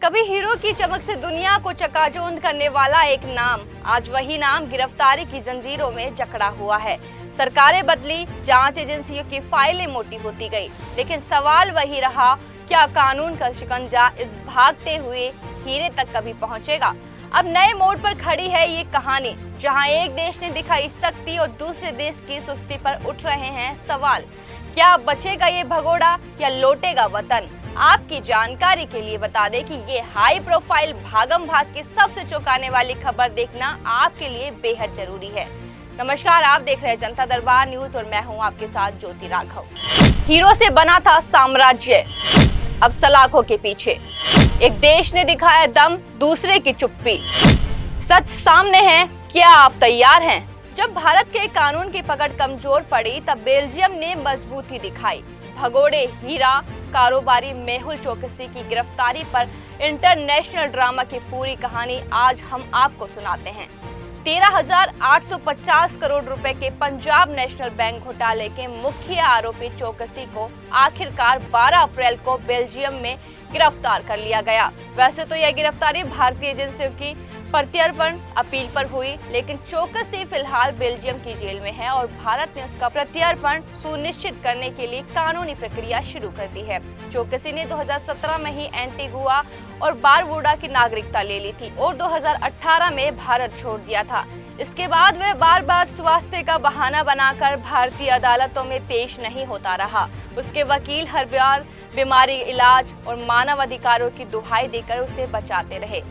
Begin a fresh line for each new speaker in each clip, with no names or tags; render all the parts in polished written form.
कभी हीरो की चमक से दुनिया को चकाचौंध करने वाला एक नाम, आज वही नाम गिरफ्तारी की जंजीरों में जकड़ा हुआ है। सरकारें बदली, जांच एजेंसियों की फाइलें मोटी होती गई, लेकिन सवाल वही रहा, क्या कानून का शिकंजा इस भागते हुए हीरे तक कभी पहुंचेगा? अब नए मोड़ पर खड़ी है ये कहानी, जहां एक देश ने दिखाई शक्ति और दूसरे देश की सुस्ती पर उठ रहे हैं सवाल। क्या बचेगा ये भगोड़ा या लौटेगा वतन? आपकी जानकारी के लिए बता दें कि ये हाई प्रोफाइल भागम भाग की सबसे चौंकाने वाली खबर देखना आपके लिए बेहद जरूरी है। नमस्कार, आप देख रहे हैं जनता दरबार न्यूज और मैं हूं आपके साथ ज्योति राघव। हीरो से बना था साम्राज्य, अब सलाखों के पीछे। एक देश ने दिखाया दम, दूसरे की चुप्पी। सच सामने है, क्या आप तैयार हैं? जब भारत के कानून की पकड़ कमजोर पड़ी, तब बेल्जियम ने मजबूती दिखाई। भगोड़े हीरा कारोबारी मेहुल चोकसी की गिरफ्तारी पर इंटरनेशनल ड्रामा की पूरी कहानी आज हम आपको सुनाते हैं। 13,850 करोड़ रुपए के पंजाब नेशनल बैंक घोटाले के मुख्य आरोपी चोकसी को आखिरकार 12 अप्रैल को बेल्जियम में गिरफ्तार कर लिया गया। वैसे तो यह गिरफ्तारी भारतीय एजेंसियों की प्रत्यर्पण अपील पर हुई, लेकिन चोकसी फिलहाल बेल्जियम की जेल में है और भारत ने उसका प्रत्यर्पण सुनिश्चित करने के लिए कानूनी प्रक्रिया शुरू कर दी है। चोकसी ने 2017 में ही एंटीगुआ और बारबुडा की नागरिकता ले ली थी और 2018 में भारत छोड़ दिया था। इसके बाद वह बार बार स्वास्थ्य का बहाना बनाकर भारतीय अदालतों में पेश नहीं होता रहा। उसके वकील हर बार बीमारी, इलाज और मानव अधिकारों की दुहाई देकर उसे बचाते रहे।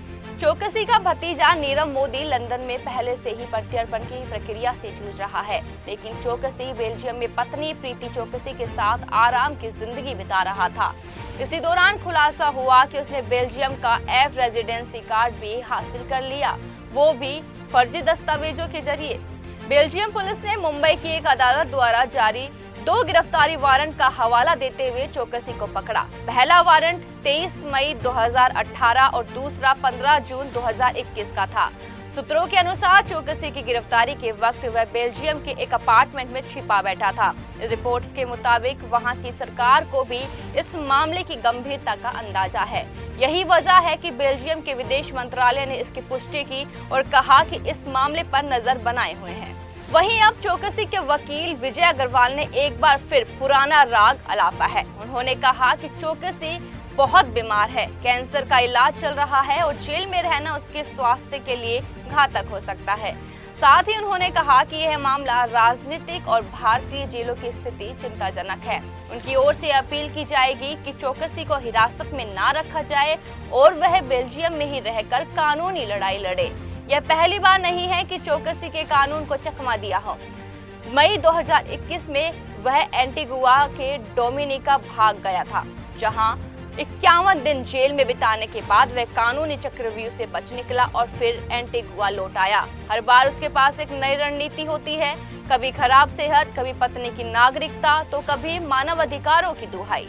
चोकसी का भतीजा नीरव मोदी लंदन में पहले से ही प्रत्यर्पण की प्रक्रिया से जूझ रहा है, लेकिन चोकसी बेल्जियम में पत्नी प्रीति चोकसी के साथ आराम की जिंदगी बिता रहा था। इसी दौरान खुलासा हुआ कि उसने बेल्जियम का एफ रेजिडेंसी कार्ड भी हासिल कर लिया, वो भी फर्जी दस्तावेजों के जरिए। बेल्जियम पुलिस ने मुंबई की एक अदालत द्वारा जारी 2 गिरफ्तारी वारंट का हवाला देते हुए चोकसी को पकड़ा। पहला वारंट 23 मई 2018 और दूसरा 15 जून 2021 का था। सूत्रों के अनुसार चोकसी की गिरफ्तारी के वक्त वह बेल्जियम के एक अपार्टमेंट में छिपा बैठा था। रिपोर्ट्स के मुताबिक वहां की सरकार को भी इस मामले की गंभीरता का अंदाजा है। यही वजह है कि बेल्जियम के विदेश मंत्रालय ने इसकी पुष्टि की और कहा कि इस मामले पर नजर बनाए हुए हैं। वहीं अब चोकसी के वकील विजय अग्रवाल ने एक बार फिर पुराना राग अलापा है। उन्होंने कहा कि चोकसी बहुत बीमार है, कैंसर का इलाज चल रहा है और जेल में रहना उसके स्वास्थ्य के लिए घातक हो सकता है। साथ ही उन्होंने कहा कि यह मामला राजनीतिक और भारतीय जेलों की स्थिति चिंताजनक है। उनकी ओर से अपील की जाएगी कि चोकसी को हिरासत में ना रखा जाए और वह बेल्जियम में ही रहकर कानूनी लड़ाई लड़े। यह पहली बार नहीं है कि चोकसी के कानून को चकमा दिया हो। मई 2021 में वह एंटीगुआ के डोमिनिका भाग गया था, जहां 51 दिन जेल में बिताने के बाद वह कानूनी चक्रव्यूह से बच निकला और फिर एंटीगुआ लौट आया। हर बार उसके पास एक नई रणनीति होती है, कभी खराब सेहत, कभी पत्नी की नागरिकता, तो कभी मानव अधिकारों की दुहाई।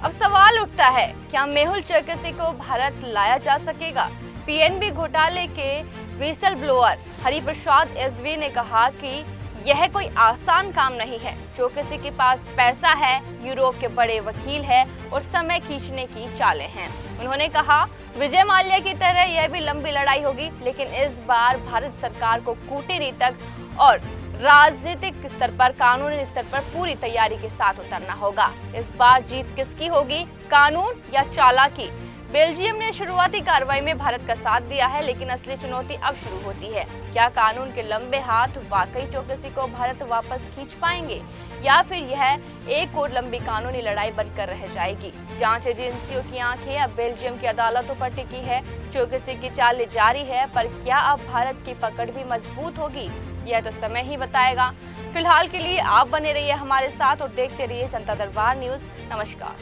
अब सवाल उठता है, क्या मेहुल चोकसी को भारत लाया जा सकेगा? पीएनबी घोटाले के व्हिसल ब्लोअर हरिप्रसाद एसवी ने कहा कि यह कोई आसान काम नहीं है। चोकसी के पास पैसा है, यूरोप के बड़े वकील हैं और समय खींचने की चालें हैं। उन्होंने कहा, विजय माल्या की तरह यह भी लंबी लड़ाई होगी, लेकिन इस बार भारत सरकार को कूटनीतिक और राजनीतिक स्तर पर, कानूनी स्तर पर पूरी तैयारी के साथ उतरना होगा। इस बार जीत किसकी होगी, कानून या चालाकी? बेल्जियम ने शुरुआती कार्रवाई में भारत का साथ दिया है, लेकिन असली चुनौती अब शुरू होती है। क्या कानून के लंबे हाथ वाकई चोकसी को भारत वापस खींच पाएंगे, या फिर यह एक और लंबी कानूनी लड़ाई बनकर रह जाएगी? जांच एजेंसियों की आंखें अब बेल्जियम की अदालतों पर टिकी है। चोकसी की चाल जारी है, पर क्या अब भारत की पकड़ भी मजबूत होगी? यह तो समय ही बताएगा। फिलहाल के लिए आप बने रहिए हमारे साथ और देखते रहिए जनता दरबार न्यूज। नमस्कार।